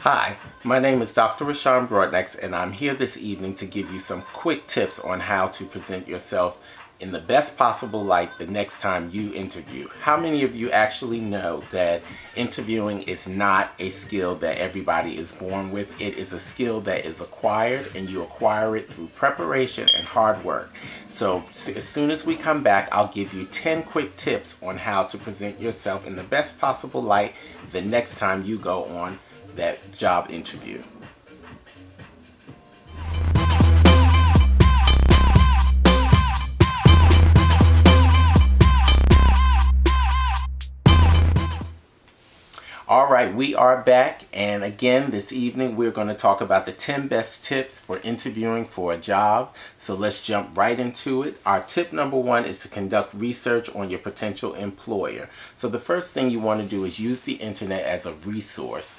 Hi, my name is Dr. Rashawn Broadnex, and I'm here this evening to give you some quick tips on how to present yourself in the best possible light the next time you interview. How many of you actually know that interviewing is not a skill that everybody is born with? It is a skill that is acquired, and you acquire it through preparation and hard work. So as soon as we come back, I'll give you 10 quick tips on how to present yourself in the best possible light the next time you go on that job interview. All right, we are back, and again this evening we're going to talk about the 10 best tips for interviewing for a job. So let's jump right into it. Our tip number one is to conduct research on your potential employer. So the first thing you want to do is use the internet as a resource.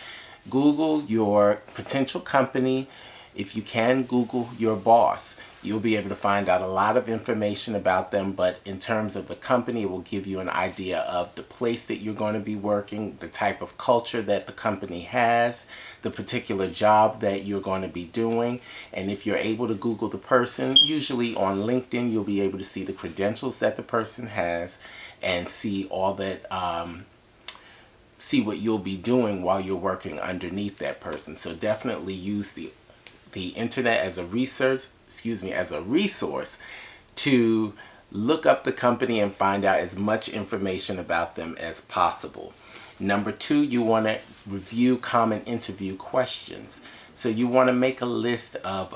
Google your potential company. If you can, Google your boss. You'll be able to find out a lot of information about them, but in terms of the company, it will give you an idea of the place that you're going to be working, the type of culture that the company has, the particular job that you're going to be doing. And if you're able to Google the person, usually on LinkedIn, you'll be able to see the credentials that the person has and see all that see what you'll be doing while you're working underneath that person. So definitely use the internet as a resource to look up the company and find out as much information about them as possible. Number two, you want to review common interview questions. So you want to make a list of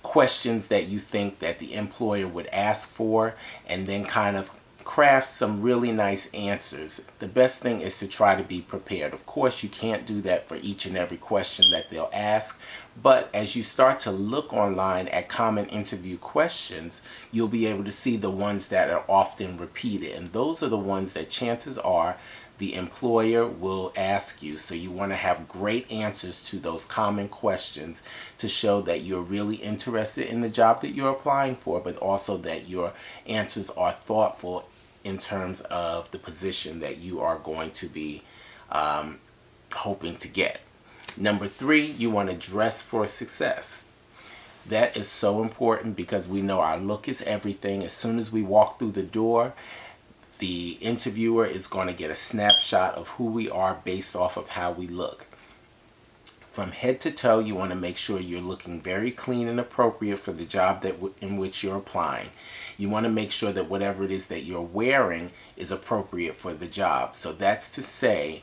questions that you think that the employer would ask for, and then kind of craft some really nice answers. The best thing is to try to be prepared. Of course, you can't do that for each and every question that they'll ask, but as you start to look online at common interview questions, you'll be able to see the ones that are often repeated, and those are the ones that chances are the employer will ask you. So you want to have great answers to those common questions to show that you're really interested in the job that you're applying for, but also that your answers are thoughtful in terms of the position that you are going to be hoping to get. Number three, you want to dress for success. That is so important because we know our look is everything. As soon as we walk through the door, the interviewer is going to get a snapshot of who we are based off of how we look. From head to toe, you want to make sure you're looking very clean and appropriate for the job in which you're applying. You want to make sure that whatever it is that you're wearing is appropriate for the job. So that's to say,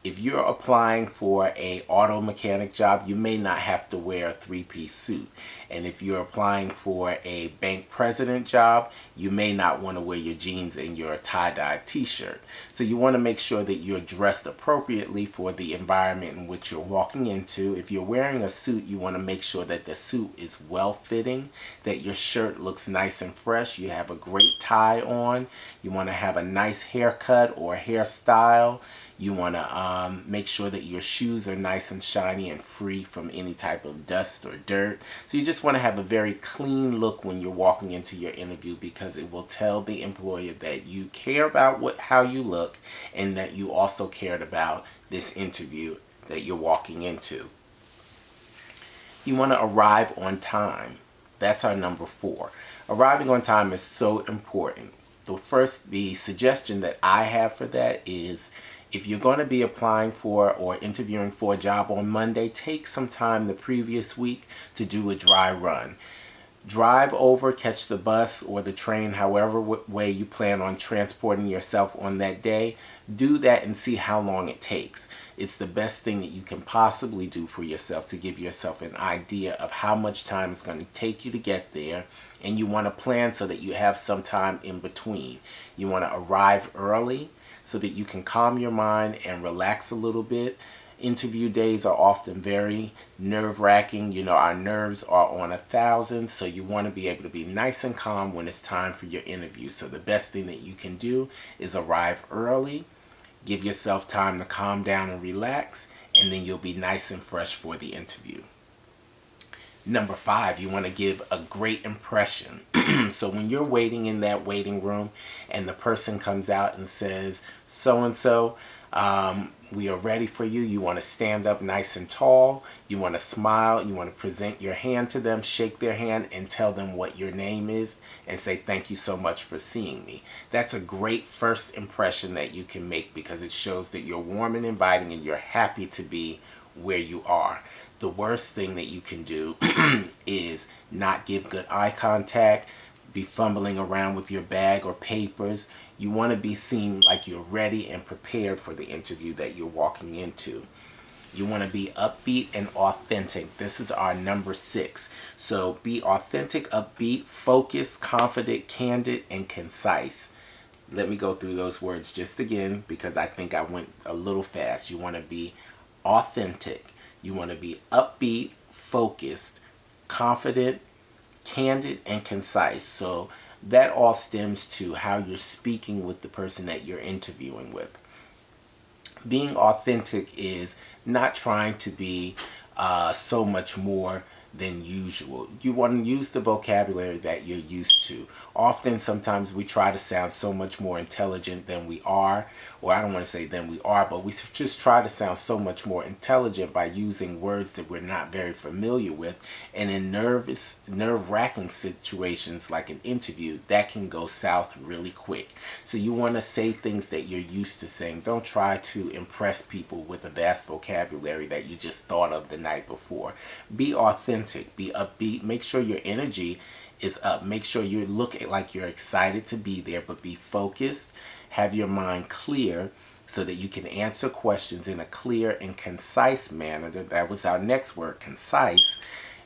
if you're applying for a auto mechanic job, you may not have to wear a three-piece suit. And if you're applying for a bank president job, you may not want to wear your jeans and your tie-dye t-shirt. So you want to make sure that you're dressed appropriately for the environment in which you're walking into. If you're wearing a suit, you want to make sure that the suit is well-fitting, that your shirt looks nice and fresh, you have a great tie on, you want to have a nice haircut or hairstyle. You want to make sure that your shoes are nice and shiny and free from any type of dust or dirt. So you just want to have a very clean look when you're walking into your interview, because it will tell the employer that you care about how you look, and that you also cared about this interview that you're walking into. You want to arrive on time. That's our number four. Arriving on time is so important. The suggestion that I have for that is, if you're going to be applying for or interviewing for a job on Monday, take some time the previous week to do a dry run. Drive over, catch the bus or the train, however way you plan on transporting yourself on that day. Do that and see how long it takes. It's the best thing that you can possibly do for yourself to give yourself an idea of how much time it's going to take you to get there. And you want to plan so that you have some time in between. You want to arrive early so that you can calm your mind and relax a little bit. Interview days are often very nerve-wracking. You know, our nerves are on 1,000, so you want to be able to be nice and calm when it's time for your interview. So the best thing that you can do is arrive early, give yourself time to calm down and relax, and then you'll be nice and fresh for the interview. Number five, you want to give a great impression. So when you're waiting in that waiting room and the person comes out and says, so-and-so, We are ready for you. You want to stand up nice and tall. You want to smile. You want to present your hand to them, shake their hand, and tell them what your name is and say, thank you so much for seeing me. That's a great first impression that you can make because it shows that you're warm and inviting and you're happy to be where you are. The worst thing that you can do is not give good eye contact, be fumbling around with your bag or papers. You want to be seen like you're ready and prepared for the interview that you're walking into. You want to be upbeat and authentic. This is our number 6. So be authentic, upbeat, focused, confident, candid, and concise. Let me go through those words just again because I think I went a little fast. You want to be authentic. You want to be upbeat, focused, confident, candid, and concise. So that all stems to how you're speaking with the person that you're interviewing with. Being authentic is not trying to be so much more than usual. You want to use the vocabulary that you're used to. Often, sometimes we try to sound so much more intelligent than we are, or I don't want to say than we are, but we just try to sound so much more intelligent by using words that we're not very familiar with. And in nerve-wracking situations like an interview, that can go south really quick. So you want to say things that you're used to saying. Don't try to impress people with a vast vocabulary that you just thought of the night before. Be authentic, be upbeat, make sure your energy is up. Make sure you look like you're excited to be there, but be focused. Have your mind clear so that you can answer questions in a clear and concise manner. That was our next word, concise,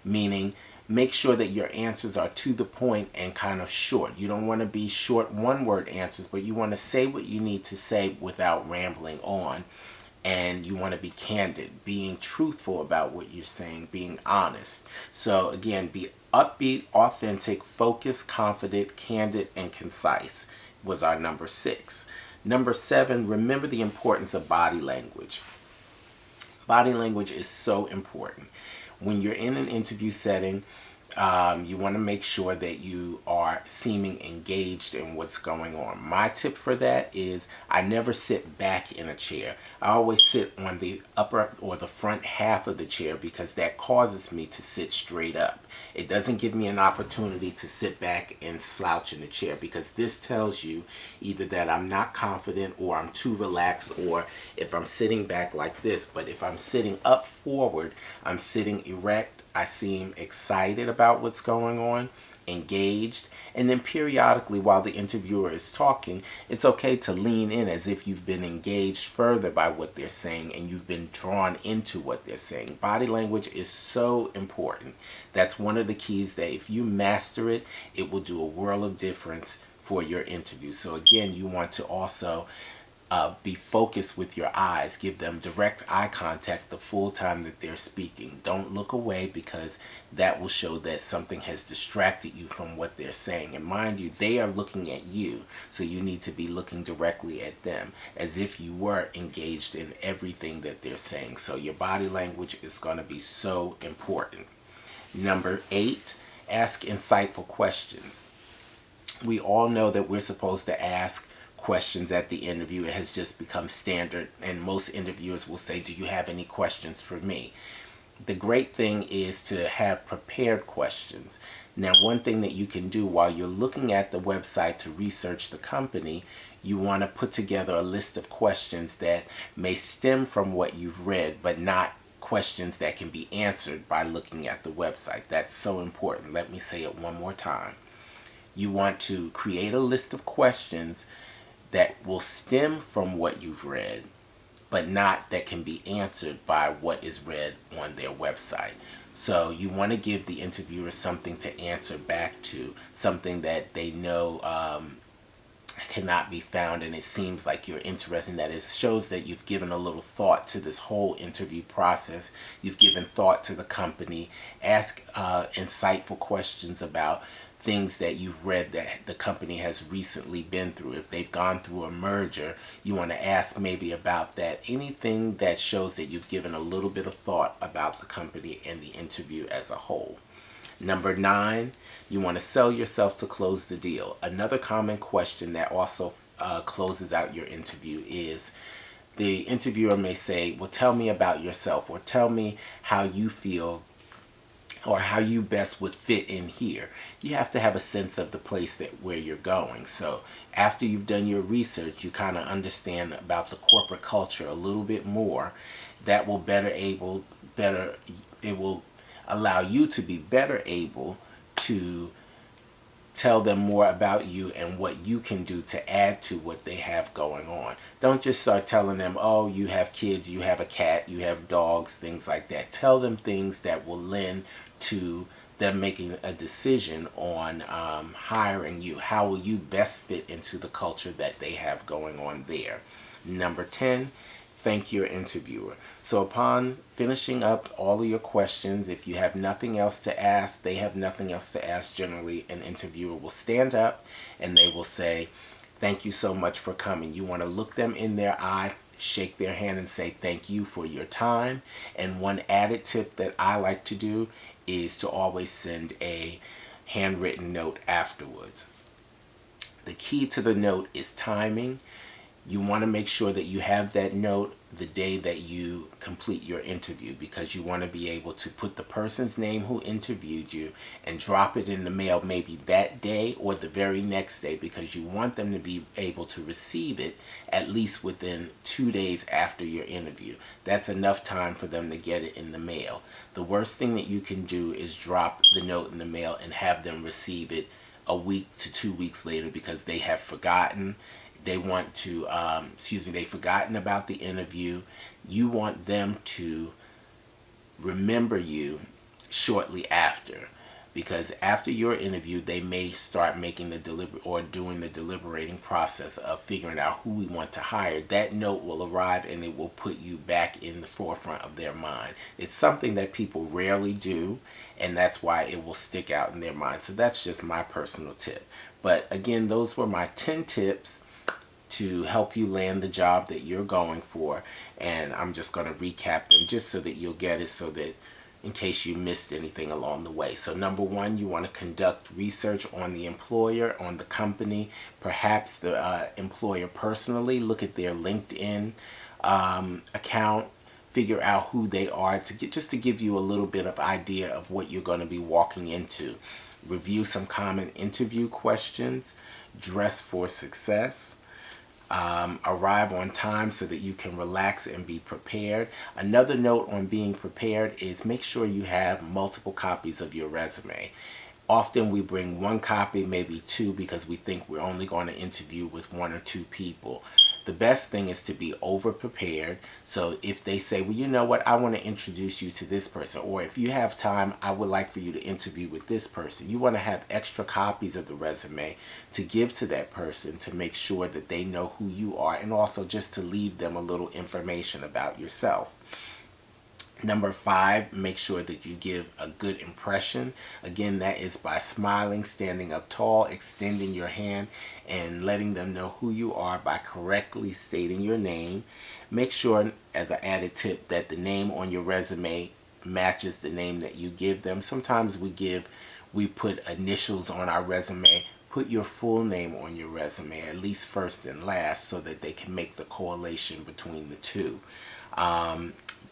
meaning make sure that your answers are to the point and kind of short. You don't want to be short one-word answers, but you want to say what you need to say without rambling on. And you want to be candid, being truthful about what you're saying, being honest. So again, be upbeat, authentic, focused, confident, candid, and concise was our number 6. Number 7, remember the importance of body language. Body language is so important. When you're in an interview setting, you want to make sure that you are seeming engaged in what's going on. My tip for that is I never sit back in a chair. I always sit on the upper or the front half of the chair because that causes me to sit straight up. It doesn't give me an opportunity to sit back and slouch in the chair because this tells you either that I'm not confident or I'm too relaxed, or if I'm sitting back like this. But if I'm sitting up forward, I'm sitting erect, I seem excited about what's going on, engaged, and then periodically while the interviewer is talking, it's okay to lean in as if you've been engaged further by what they're saying and you've been drawn into what they're saying. Body language is so important. That's one of the keys that if you master it, it will do a world of difference for your interview. So again, you want to also be focused with your eyes. Give them direct eye contact the full time that they're speaking. Don't look away because that will show that something has distracted you from what they're saying. And mind you, they are looking at you, so you need to be looking directly at them as if you were engaged in everything that they're saying. So your body language is going to be so important. Number 8, ask insightful questions. We all know that we're supposed to ask questions at the interview. It has just become standard, and most interviewers will say, do you have any questions for me? The great thing is to have prepared questions. Now, one thing that you can do while you're looking at the website to research the company, you want to put together a list of questions that may stem from what you've read, but not questions that can be answered by looking at the website. That's so important. Let me say it one more time. You want to create a list of questions that will stem from what you've read, but not that can be answered by what is read on their website. So you want to give the interviewer something to answer back to, something that they know cannot be found, and it seems like you're interested in that. It shows that you've given a little thought to this whole interview process. You've given thought to the company. Ask insightful questions about things that you've read that the company has recently been through. If they've gone through a merger, you want to ask maybe about that. Anything that shows that you've given a little bit of thought about the company and the interview as a whole. Number 9, you want to sell yourself to close the deal. Another common question that also closes out your interview is, the interviewer may say, well, tell me about yourself, or tell me how you feel, or how you best would fit in here. You have to have a sense of the place that where you're going. So after you've done your research, you kind of understand about the corporate culture a little bit more. That will it will allow you to be better able to tell them more about you and what you can do to add to what they have going on. Don't just start telling them, oh, you have kids, you have a cat, you have dogs, things like that. Tell them things that will lend to them making a decision on hiring you. How will you best fit into the culture that they have going on there? Number 10, thank your interviewer. So upon finishing up all of your questions, if you have nothing else to ask, they have nothing else to ask, generally an interviewer will stand up and they will say, thank you so much for coming. You want to look them in their eye, shake their hand and say thank you for your time. And one added tip that I like to do is to always send a handwritten note afterwards. The key to the note is timing. You want to make sure that you have that note the day that you complete your interview, because you want to be able to put the person's name who interviewed you and drop it in the mail maybe that day or the very next day, because you want them to be able to receive it at least within 2 days after your interview. That's enough time for them to get it in the mail. The worst thing that you can do is drop the note in the mail and have them receive it a week to 2 weeks later because they have forgotten. They want to, they've forgotten about the interview. You want them to remember you shortly after, because after your interview, they may start making doing the deliberating process of figuring out who we want to hire. That note will arrive and it will put you back in the forefront of their mind. It's something that people rarely do, and that's why it will stick out in their mind. So that's just my personal tip. But again, those were my 10 tips to help you land the job that you're going for, and I'm just going to recap them just so that you'll get it, so that in case you missed anything along the way. So number 1, you want to conduct research on the employer, on the company, perhaps the employer personally. Look at their LinkedIn account, figure out who they are, just to give you a little bit of idea of what you're going to be walking into. Review some common interview questions. Dress for success. Arrive on time so that you can relax and be prepared. Another note on being prepared is make sure you have multiple copies of your resume. Often we bring one copy, maybe two, because we think we're only going to interview with 1 or 2 people. The best thing is to be over prepared. So if they say, well, you know what, I want to introduce you to this person, or if you have time, I would like for you to interview with this person. You want to have extra copies of the resume to give to that person to make sure that they know who you are, and also just to leave them a little information about yourself. Number 5, make sure that you give a good impression. Again, that is by smiling, standing up tall, extending your hand, and letting them know who you are by correctly stating your name. Make sure, as an added tip, that the name on your resume matches the name that you give them. Sometimes we put initials on our resume. Put your full name on your resume, at least first and last, so that they can make the correlation between the two.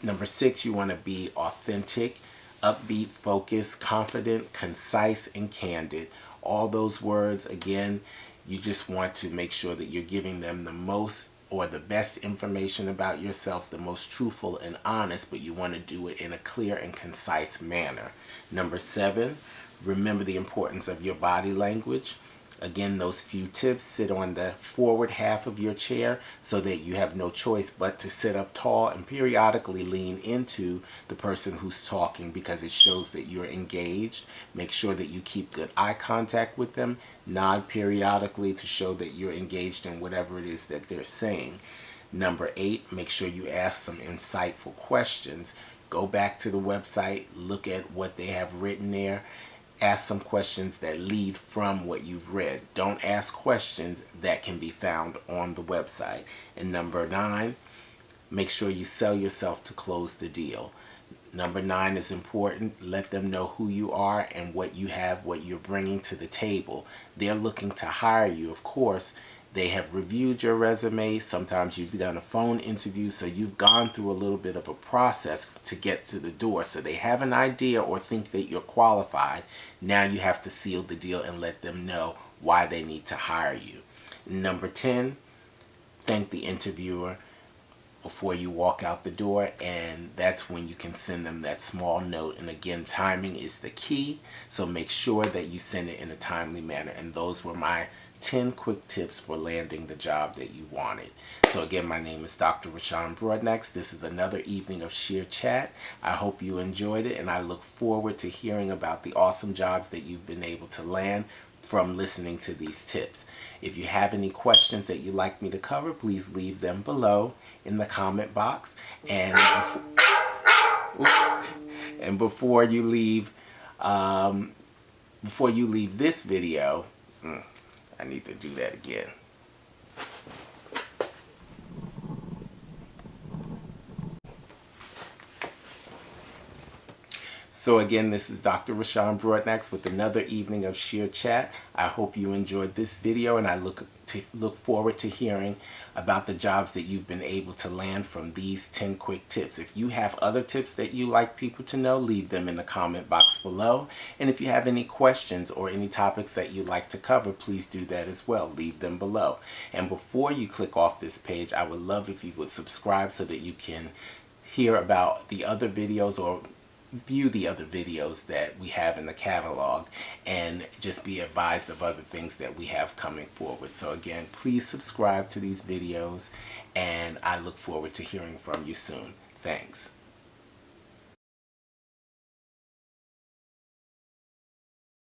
Number 6, you want to be authentic, upbeat, focused, confident, concise, and candid. All those words, again, you just want to make sure that you're giving them the most or the best information about yourself, the most truthful and honest, but you want to do it in a clear and concise manner. Number 7, remember the importance of your body language. Again, those few tips: sit on the forward half of your chair so that you have no choice but to sit up tall, and periodically lean into the person who's talking, because it shows that you're engaged. Make sure that you keep good eye contact with them. Nod periodically to show that you're engaged in whatever it is that they're saying. Number 8, make sure you ask some insightful questions. Go back to the website, look at what they have written there. Ask some questions that lead from what you've read. Don't ask questions that can be found on the website. And number 9, make sure you sell yourself to close the deal. Number 9 is important. Let them know who you are and what you have, what you're bringing to the table. They're looking to hire you, of course. They have reviewed your resume. Sometimes you've done a phone interview, so you've gone through a little bit of a process to get to the door. So they have an idea or think that you're qualified. Now you have to seal the deal and let them know why they need to hire you. Number 10, thank the interviewer before you walk out the door, and that's when you can send them that small note. And again, timing is the key, so make sure that you send it in a timely manner. And those were my 10 quick tips for landing the job that you wanted. So again, my name is Dr. Rashawn Broadnax. This is another evening of Sheer Chat. I hope you enjoyed it, and I look forward to hearing about the awesome jobs that you've been able to land from listening to these tips. If you have any questions that you'd like me to cover, please leave them below in the comment box. And before you leave this video, I need to do that again. So again, this is Dr. Rashawn Broadnax with another evening of Sheer Chat. I hope you enjoyed this video, and I look forward to hearing about the jobs that you've been able to land from these 10 quick tips. If you have other tips that you like people to know, leave them in the comment box below. And if you have any questions or any topics that you'd like to cover, please do that as well. Leave them below. And before you click off this page, I would love if you would subscribe so that you can hear about the other videos or view the other videos that we have in the catalog, and just be advised of other things that we have coming forward. So again, please subscribe to these videos, and I look forward to hearing from you soon. Thanks.